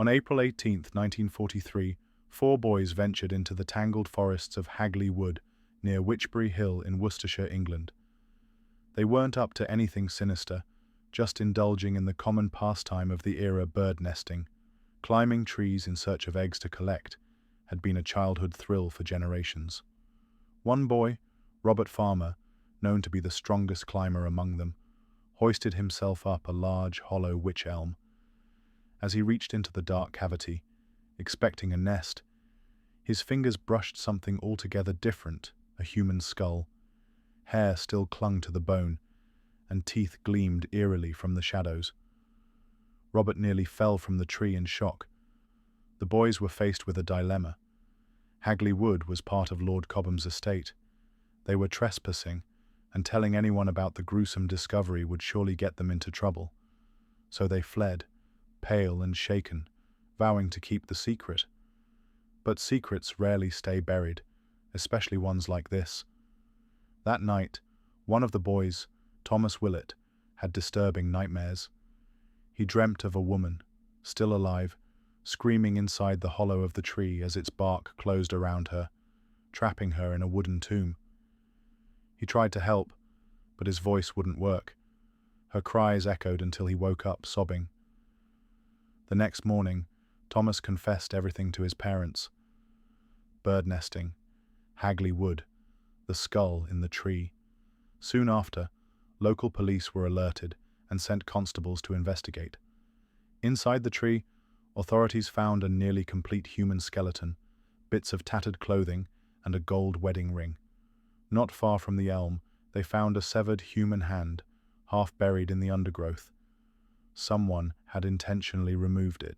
On April 18, 1943, four boys ventured into the tangled forests of Hagley Wood, near Wychbury Hill in Worcestershire, England. They weren't up to anything sinister, just indulging in the common pastime of the era, bird nesting. Climbing trees in search of eggs to collect had been a childhood thrill for generations. One boy, Robert Farmer, known to be the strongest climber among them, hoisted himself up a large, hollow wych elm. As he reached into the dark cavity, expecting a nest, his fingers brushed something altogether different, a human skull. Hair still clung to the bone, and teeth gleamed eerily from the shadows. Robert nearly fell from the tree in shock. The boys were faced with a dilemma. Hagley Wood was part of Lord Cobham's estate. They were trespassing, and telling anyone about the gruesome discovery would surely get them into trouble. So they fled, pale and shaken, vowing to keep the secret. But secrets rarely stay buried, especially ones like this. That night, one of the boys, Thomas Willett, had disturbing nightmares. He dreamt of a woman, still alive, screaming inside the hollow of the tree as its bark closed around her, trapping her in a wooden tomb. He tried to help, but his voice wouldn't work. Her cries echoed until he woke up, sobbing. The next morning, Thomas confessed everything to his parents. Bird nesting, Hagley Wood, the skull in the tree. Soon after, local police were alerted and sent constables to investigate. Inside the tree, authorities found a nearly complete human skeleton, bits of tattered clothing, and a gold wedding ring. Not far from the elm, they found a severed human hand, half buried in the undergrowth. Someone had intentionally removed it.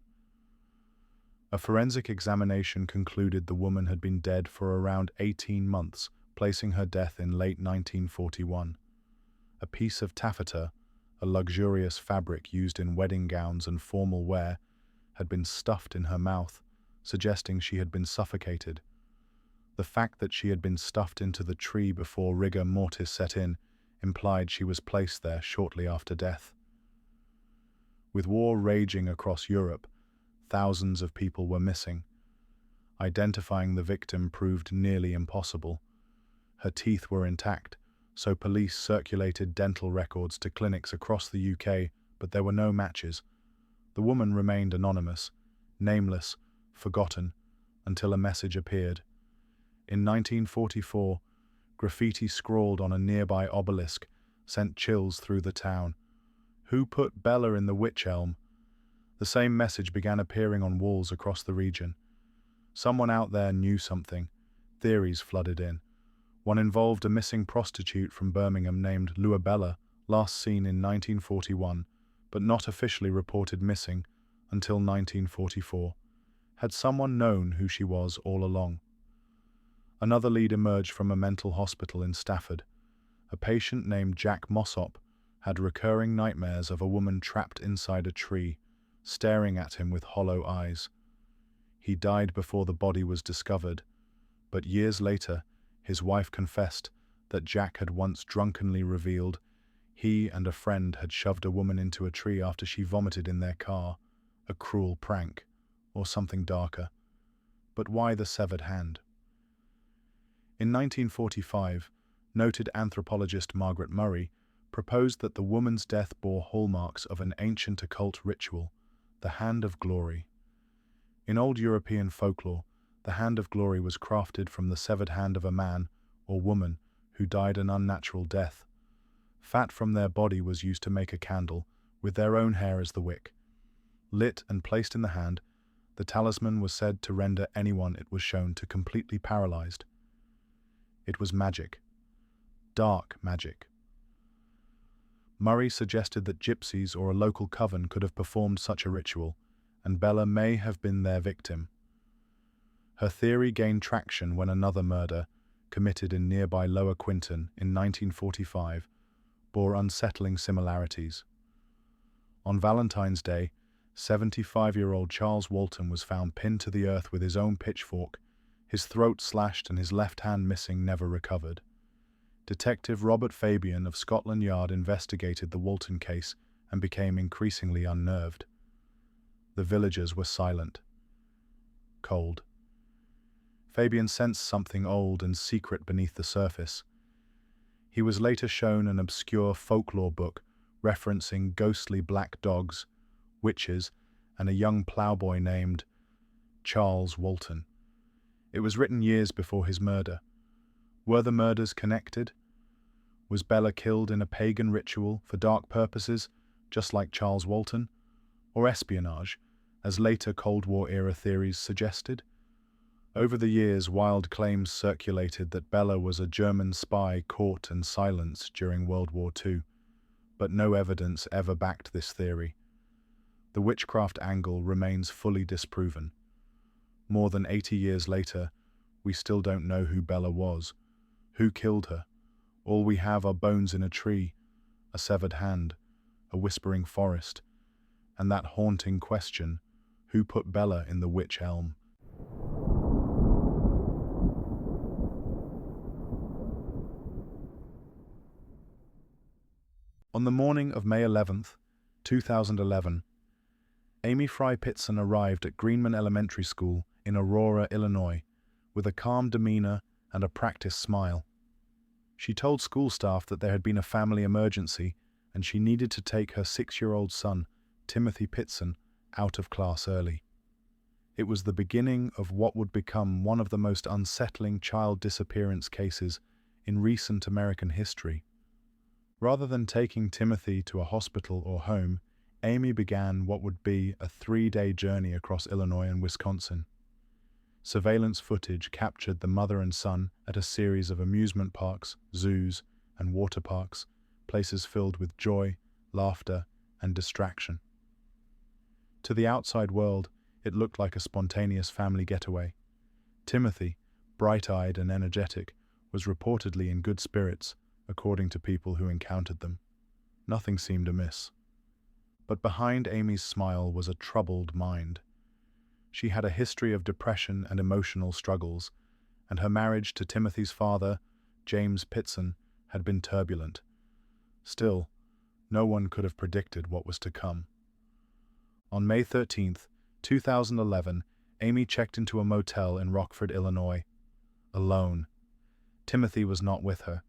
A forensic examination concluded the woman had been dead for around 18 months, placing her death in late 1941. A piece of taffeta, a luxurious fabric used in wedding gowns and formal wear, had been stuffed in her mouth, suggesting she had been suffocated. The fact that she had been stuffed into the tree before rigor mortis set in implied she was placed there shortly after death. With war raging across Europe, thousands of people were missing. Identifying the victim proved nearly impossible. Her teeth were intact, so police circulated dental records to clinics across the UK, but there were no matches. The woman remained anonymous, nameless, forgotten, until a message appeared. In 1944, graffiti scrawled on a nearby obelisk sent chills through the town. "Who put Bella in the wych elm?" The same message began appearing on walls across the region. Someone out there knew something. Theories flooded in. One involved a missing prostitute from Birmingham named Luabella, last seen in 1941, but not officially reported missing until 1944. Had someone known who she was all along? Another lead emerged from a mental hospital in Stafford. A patient named Jack Mossop had recurring nightmares of a woman trapped inside a tree, staring at him with hollow eyes. He died before the body was discovered, but years later, his wife confessed that Jack had once drunkenly revealed he and a friend had shoved a woman into a tree after she vomited in their car. A cruel prank, or something darker. But why the severed hand? In 1945, noted anthropologist Margaret Murray proposed that the woman's death bore hallmarks of an ancient occult ritual, the Hand of Glory. In old European folklore, the Hand of Glory was crafted from the severed hand of a man or woman who died an unnatural death. Fat from their body was used to make a candle, with their own hair as the wick. Lit and placed in the hand, the talisman was said to render anyone it was shown to completely paralyzed. It was magic. Dark magic. Murray suggested that gypsies or a local coven could have performed such a ritual, and Bella may have been their victim. Her theory gained traction when another murder, committed in nearby Lower Quinton in 1945, bore unsettling similarities. On Valentine's Day, 75-year-old Charles Walton was found pinned to the earth with his own pitchfork, his throat slashed and his left hand missing, never recovered. Detective Robert Fabian of Scotland Yard investigated the Walton case and became increasingly unnerved. The villagers were silent, cold. Fabian sensed something old and secret beneath the surface. He was later shown an obscure folklore book referencing ghostly black dogs, witches, and a young ploughboy named Charles Walton. It was written years before his murder. Were the murders connected? Was Bella killed in a pagan ritual for dark purposes, just like Charles Walton? Or espionage, as later Cold War-era theories suggested? Over the years, wild claims circulated that Bella was a German spy caught and silenced during World War II, but no evidence ever backed this theory. The witchcraft angle remains fully disproven. More than 80 years later, we still don't know who Bella was, who killed her. All we have are bones in a tree, a severed hand, a whispering forest, and that haunting question, who put Bella in the witch elm? On the morning of May 11th, 2011, Amy Fry Pitson arrived at Greenman Elementary School in Aurora, Illinois, with a calm demeanor and a practiced smile. She told school staff that there had been a family emergency and she needed to take her 6-year-old son, Timothy Pitson, out of class early. It was the beginning of what would become one of the most unsettling child disappearance cases in recent American history. Rather than taking Timothy to a hospital or home, Amy began what would be a 3-day journey across Illinois and Wisconsin. Surveillance footage captured the mother and son at a series of amusement parks, zoos, and water parks, places filled with joy, laughter, and distraction. To the outside world, it looked like a spontaneous family getaway. Timothy, bright-eyed and energetic, was reportedly in good spirits, according to people who encountered them. Nothing seemed amiss. But behind Amy's smile was a troubled mind. She had a history of depression and emotional struggles, and her marriage to Timothy's father, James Pitson, had been turbulent. Still, no one could have predicted what was to come. On May 13th, 2011, Amy checked into a motel in Rockford, Illinois. Alone. Timothy was not with her.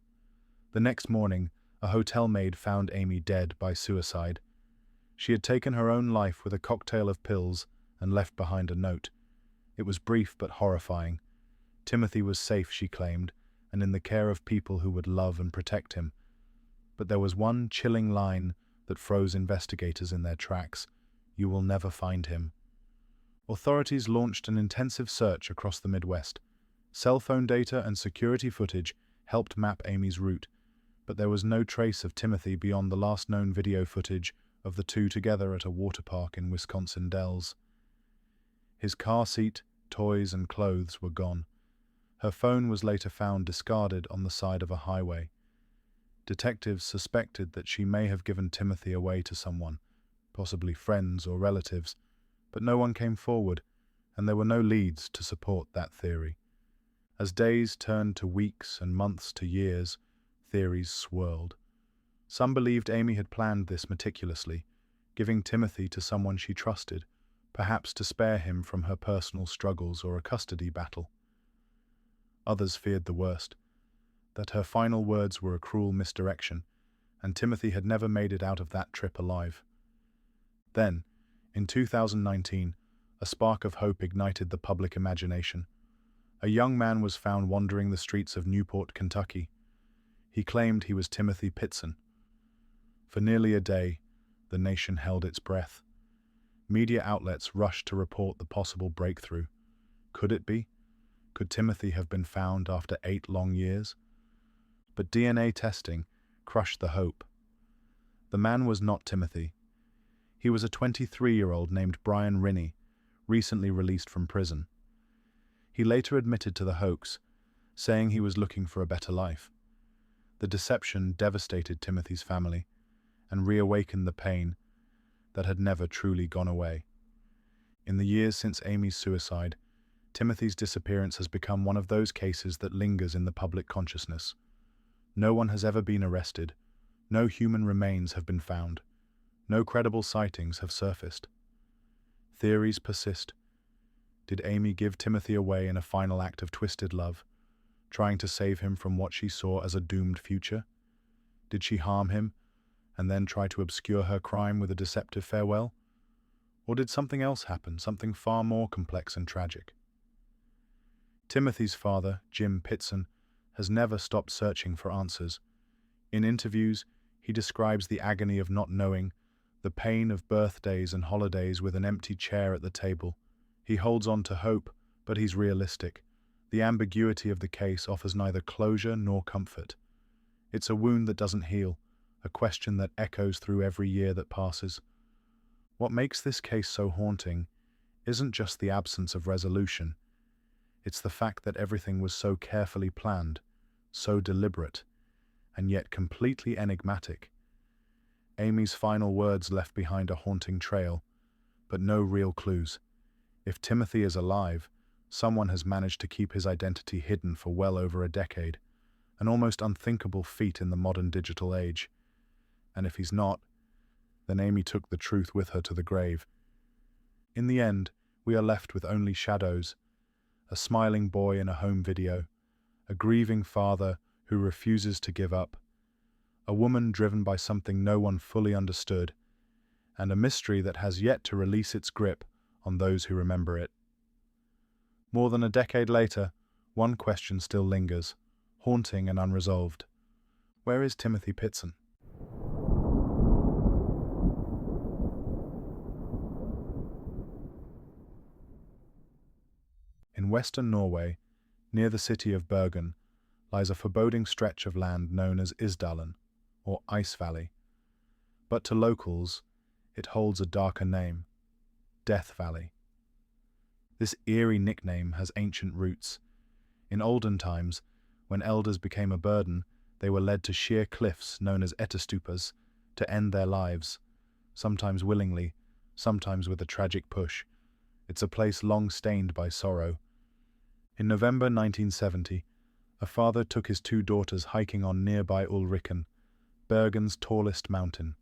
The next morning, a hotel maid found Amy dead by suicide. She had taken her own life with a cocktail of pills and left behind a note. It was brief but horrifying. Timothy was safe, she claimed, and in the care of people who would love and protect him. But there was one chilling line that froze investigators in their tracks. You will never find him. Authorities launched an intensive search across the Midwest. Cell phone data and security footage helped map Amy's route, but there was no trace of Timothy beyond the last known video footage of the two together at a water park in Wisconsin Dells. His car seat, toys, and clothes were gone. Her phone was later found discarded on the side of a highway. Detectives suspected that she may have given Timothy away to someone, possibly friends or relatives, but no one came forward, and there were no leads to support that theory. As days turned to weeks and months to years, theories swirled. Some believed Amy had planned this meticulously, giving Timothy to someone she trusted, perhaps to spare him from her personal struggles or a custody battle. Others feared the worst, that her final words were a cruel misdirection, and Timothy had never made it out of that trip alive. Then, in 2019, a spark of hope ignited the public imagination. A young man was found wandering the streets of Newport, Kentucky. He claimed he was Timothy Pitson. For nearly a day, the nation held its breath. Media outlets rushed to report the possible breakthrough. Could it be? Could Timothy have been found after 8 long years? But DNA testing crushed the hope. The man was not Timothy. He was a 23-year-old named Brian Rinney, recently released from prison. He later admitted to the hoax, saying he was looking for a better life. The deception devastated Timothy's family and reawakened the pain that had never truly gone away. In the years since Amy's suicide, Timothy's disappearance has become one of those cases that lingers in the public consciousness. No one has ever been arrested. No human remains have been found. No credible sightings have surfaced. Theories persist. Did Amy give Timothy away in a final act of twisted love, trying to save him from what she saw as a doomed future? Did she harm him, and then try to obscure her crime with a deceptive farewell? Or did something else happen, something far more complex and tragic? Timothy's father, Jim Pitson, has never stopped searching for answers. In interviews, he describes the agony of not knowing, the pain of birthdays and holidays with an empty chair at the table. He holds on to hope, but he's realistic. The ambiguity of the case offers neither closure nor comfort. It's a wound that doesn't heal, a question that echoes through every year that passes. What makes this case so haunting isn't just the absence of resolution. It's the fact that everything was so carefully planned, so deliberate, and yet completely enigmatic. Amy's final words left behind a haunting trail, but no real clues. If Timothy is alive, someone has managed to keep his identity hidden for well over a decade, an almost unthinkable feat in the modern digital age. And if he's not, then Amy took the truth with her to the grave. In the end, we are left with only shadows, a smiling boy in a home video, a grieving father who refuses to give up, a woman driven by something no one fully understood, and a mystery that has yet to release its grip on those who remember it. More than a decade later, one question still lingers, haunting and unresolved. Where is Timothy Pitson? In western Norway, near the city of Bergen, lies a foreboding stretch of land known as Isdalen, or Ice Valley. But to locals, it holds a darker name, Death Valley. This eerie nickname has ancient roots. In olden times, when elders became a burden, they were led to sheer cliffs known as etterstupas to end their lives, sometimes willingly, sometimes with a tragic push. It's a place long stained by sorrow. In November 1970, a father took his two daughters hiking on nearby Ulriken, Bergen's tallest mountain.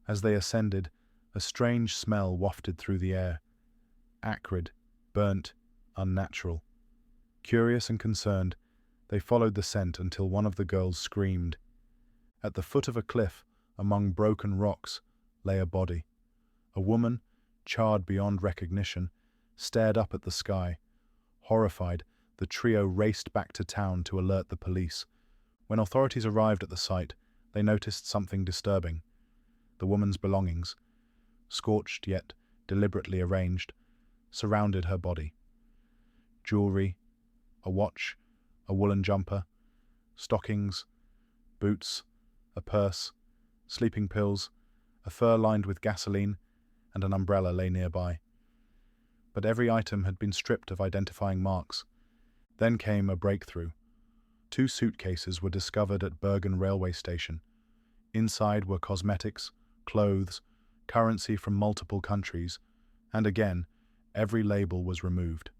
As they ascended, a strange smell wafted through the air. Acrid, burnt, unnatural. Curious and concerned, they followed the scent until one of the girls screamed. At the foot of a cliff, among broken rocks, lay a body. A woman, charred beyond recognition, stared up at the sky. Horrified, the trio raced back to town to alert the police. When authorities arrived at the site, they noticed something disturbing. The woman's belongings, scorched yet deliberately arranged, surrounded her body. Jewelry, a watch, a woolen jumper, stockings, boots, a purse, sleeping pills, a fur lined with gasoline, and an umbrella lay nearby. But every item had been stripped of identifying marks. Then came a breakthrough. 2 suitcases were discovered at Bergen railway station. Inside were cosmetics, clothes, currency from multiple countries, and again, every label was removed.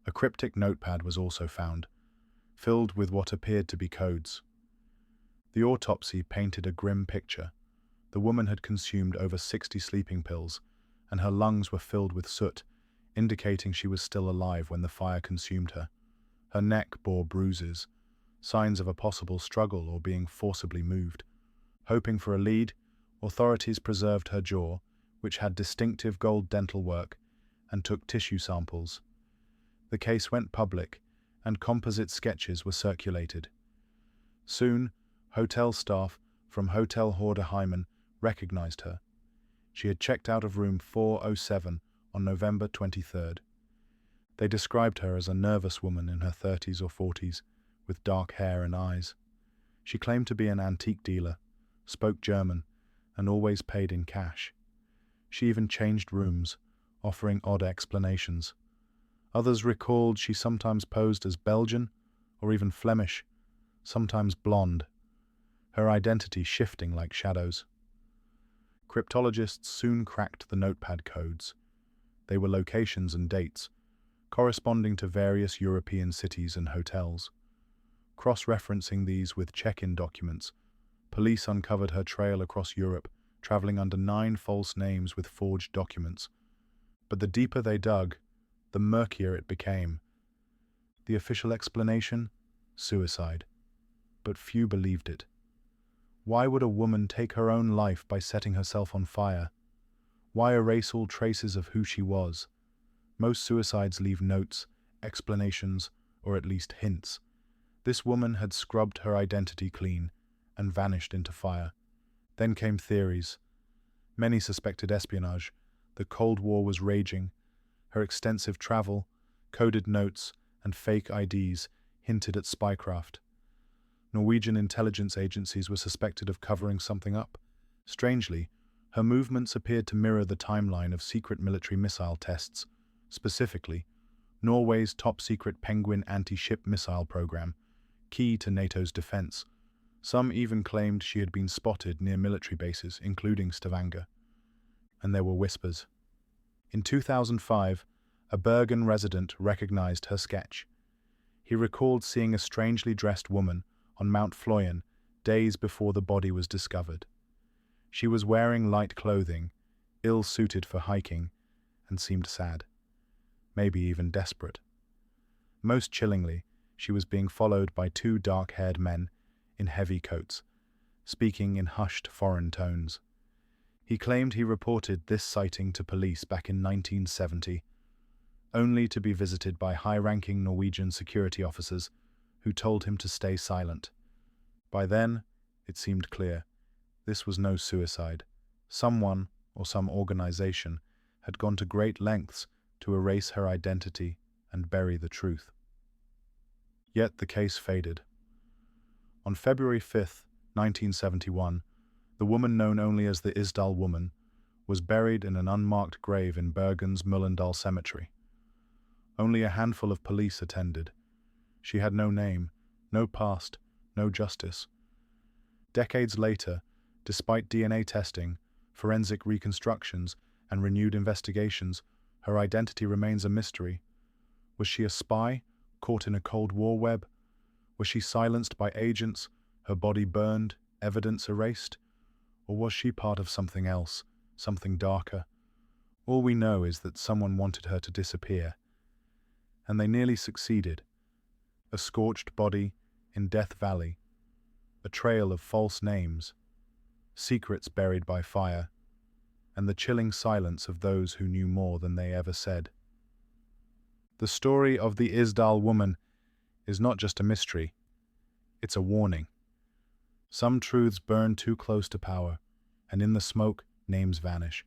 A cryptic notepad was also found, filled with what appeared to be codes. The autopsy painted a grim picture. The woman had consumed over 60 sleeping pills, and her lungs were filled with soot, indicating she was still alive when the fire consumed her. Her neck bore bruises, signs of a possible struggle or being forcibly moved. Hoping for a lead, authorities preserved her jaw, which had distinctive gold dental work, and took tissue samples. The case went public, and composite sketches were circulated. Soon, hotel staff from Hotel Horderheimen recognized her. She had checked out of room 407 on November 23rd. They described her as a nervous woman in her 30s or 40s, with dark hair and eyes. She claimed to be an antique dealer, spoke German, and always paid in cash. She even changed rooms, offering odd explanations. Others recalled she sometimes posed as Belgian or even Flemish, sometimes blonde, her identity shifting like shadows. Cryptologists soon cracked the notepad codes. They were locations and dates, corresponding to various European cities and hotels. Cross-referencing these with check-in documents, police uncovered her trail across Europe, traveling under 9 false names with forged documents. But the deeper they dug, the murkier it became. The official explanation? Suicide. But few believed it. Why would a woman take her own life by setting herself on fire? Why erase all traces of who she was? Most suicides leave notes, explanations, or at least hints. This woman had scrubbed her identity clean and vanished into fire. Then came theories. Many suspected espionage. The Cold War was raging. Her extensive travel, coded notes, and fake IDs hinted at spycraft. Norwegian intelligence agencies were suspected of covering something up. Strangely, her movements appeared to mirror the timeline of secret military missile tests, specifically Norway's top-secret Penguin anti-ship missile program, key to NATO's defense. Some even claimed she had been spotted near military bases, including Stavanger. And there were whispers. In 2005, a Bergen resident recognized her sketch. He recalled seeing a strangely dressed woman on Mount Fløyen days before the body was discovered. She was wearing light clothing, ill-suited for hiking, and seemed sad, maybe even desperate. Most chillingly, she was being followed by two dark-haired men in heavy coats, speaking in hushed foreign tones. He claimed he reported this sighting to police back in 1970, only to be visited by high-ranking Norwegian security officers who told him to stay silent. By then, it seemed clear. This was no suicide. Someone, or some organization, had gone to great lengths to erase her identity and bury the truth. Yet the case faded. On February 5, 1971, the woman known only as the Isdal woman was buried in an unmarked grave in Bergen's Mullendal Cemetery. Only a handful of police attended. She had no name, no past, no justice. Decades later, despite DNA testing, forensic reconstructions, and renewed investigations, her identity remains a mystery. Was she a spy, caught in a Cold War web? Was she silenced by agents, her body burned, evidence erased? Or was she part of something else, something darker? All we know is that someone wanted her to disappear. And they nearly succeeded. A scorched body in Death Valley, a trail of false names, secrets buried by fire, and the chilling silence of those who knew more than they ever said. The story of the Isdal woman is not just a mystery, it's a warning. Some truths burn too close to power, and in the smoke, names vanish.